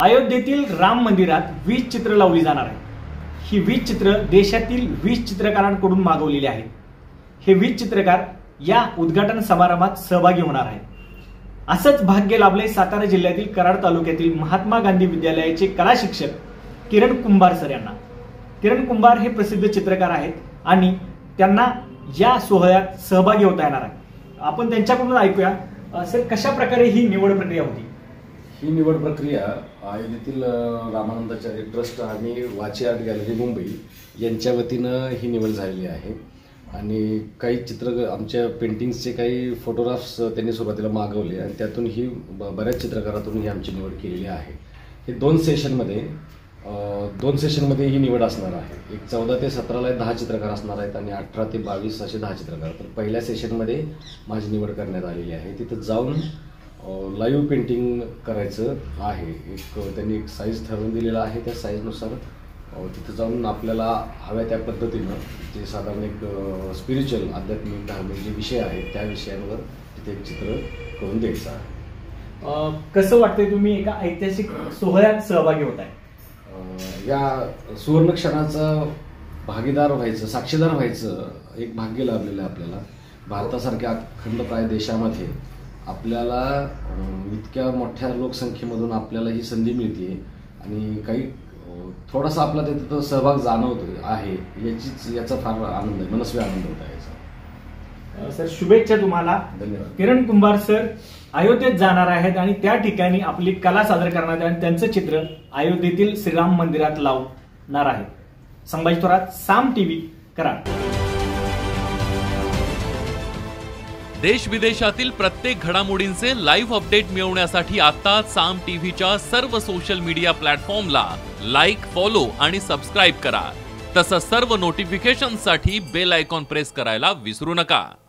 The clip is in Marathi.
अयोध्येतील राम मंदिरात 20 चित्र लावली जाणार आहेत। ही 20 चित्र देशातील 20 चित्रकारांकडून मागवलेली आहेत। हे 20 चित्रकार या उद्घाटन समारंभात सहभागी होणार आहेत। असंच भाग्य लाभले सातारा जिल्ह्यातील कराड तालुक्यातील महात्मा गांधी विद्यालयाचे कला शिक्षक किरण कुंभार सर यांना। किरण कुंभार हे प्रसिद्ध चित्रकार आहेत आणि त्यांना या सोहळ्यात सहभागी होता येणार आहे। आपण त्यांच्याकडून ऐकूया सर, कशा प्रकारे ही निवड प्रक्रिया होती। ही निवड प्रक्रिया अयोध्येतील रामानंदाचार्य ट्रस्ट आणि वाची आर्ट गॅलरी मुंबई यांच्या वतीनं ही निवड झालेली आहे आणि काही चित्र आमच्या पेंटिंग्सचे काही फोटोग्राफ्स त्यांनी सुरुवातीला मागवले आणि त्यातून ही बऱ्याच चित्रकारातून ही आमची निवड केलेली आहे। हे दोन सेशनमध्ये ही निवड असणार आहे। एक 14 ते 17ला 10 चित्रकार असणार आहेत आणि 18 ते 22 असे 10 चित्रकार। तर पहिल्या सेशनमध्ये माझी निवड करण्यात आलेली आहे। तिथं जाऊन लाईव्ह पेंटिंग करायचं आहे। त्यांनी एक साईज ठरवून दिलेला आहे। त्या साईजनुसार तिथं जाऊन आपल्याला हव्या त्या पद्धतीनं जे साधारण एक स्पिरिच्युअल आध्यात्मिक धार्मिक जे विषय आहेत त्या विषयांवर तिथे एक चित्र करून द्यायचं आहे। कसं वाटतंय तुम्ही एका ऐतिहासिक सोहळ्यात सहभागी होताय? या सुवर्ण क्षणाचा भागीदार व्हायचं, साक्षीदार व्हायचं एक भाग्य लाभलेलं आहे आपल्याला। भारतासारख्या अखंडप्राय देशामध्ये आपल्याला इतक्या मोठ्या लोकसंख्येमधून आपल्याला ही संधी मिळते आणि काही थोडासा आपला तिथं सहभाग जाणवतो आहे, याचा फार आनंद आहे, मनस्वी आनंद होत आहे। सर, शुभेच्छा तुम्हाला। धन्यवाद। किरण कुंभार सर अयोध्येत जाणार आहेत आणि त्या ठिकाणी आपली कला सादर करणार आहेत आणि त्यांचं चित्र अयोध्येतील श्रीराम मंदिरात लावणार आहेत। संभाजी थोरात, साम टीव्ही, कराड। देश विदेशातील प्रत्येक घडामोडींचे लाईव्ह अपडेट मिळवण्यासाठी आता साम टीव्हीच्या सर्व सोशल मीडिया प्लॅटफॉर्मला लाईक, फॉलो आणि सबस्क्राईब करा। तसंच सर्व नोटिफिकेशनसाठी बेल आयकॉन प्रेस करायला विसरू नका।